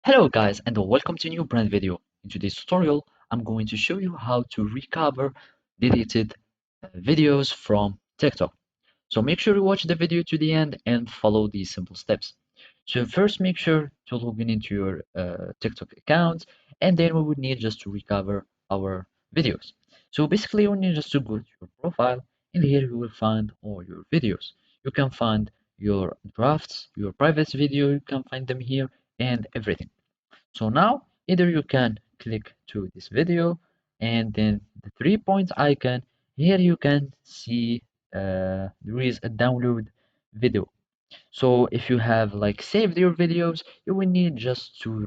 Hello guys and welcome to a new brand video. In today's tutorial, I'm going to show you how to recover deleted videos from TikTok. So make sure you watch the video to the end and follow these simple steps. So first make sure to log in into your TikTok account and then we would need just to recover our videos. So basically you need just to go to your profile and here you will find all your videos. You can find your drafts, your private video, you can find them here and everything. So now either you can click to this video and then the 3 point icon here you can see there is a download video. So if you have like saved your videos, you will need just to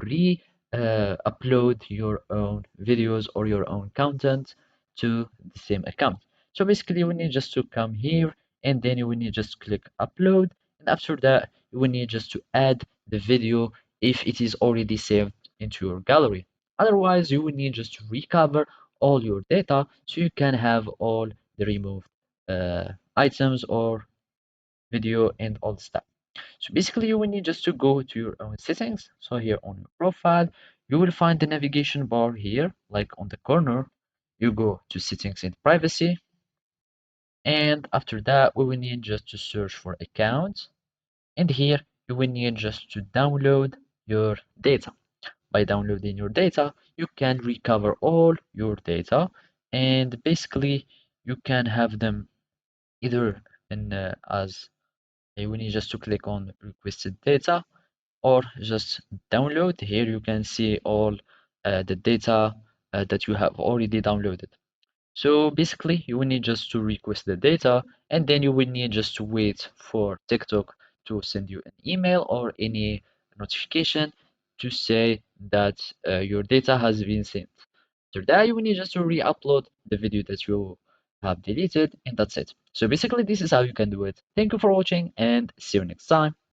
upload your own videos or your own content to the same account. So basically you will need just to come here and then you will need just click upload, and after that you will need just to add the video if it is already saved into your gallery. Otherwise you will need just to recover all your data so you can have all the removed items or video and all stuff. So basically you will need just to go to your own settings. So here on your profile, you will find the navigation bar here, like on the corner. You go to settings and privacy. And after that, we will need just to search for accounts. And here you will need just to download your data. By downloading your data, you can recover all your data. And basically you can have them either in as we need just to click on requested data or just download. Here you can see all the data that you have already downloaded. So basically you will need just to request the data and then you will need just to wait for TikTok to send you an email or any notification to say that your data has been sent. After that you will need just to re-upload the video that you have deleted, and that's it. So basically this is how you can do it. Thank you for watching and see you next time.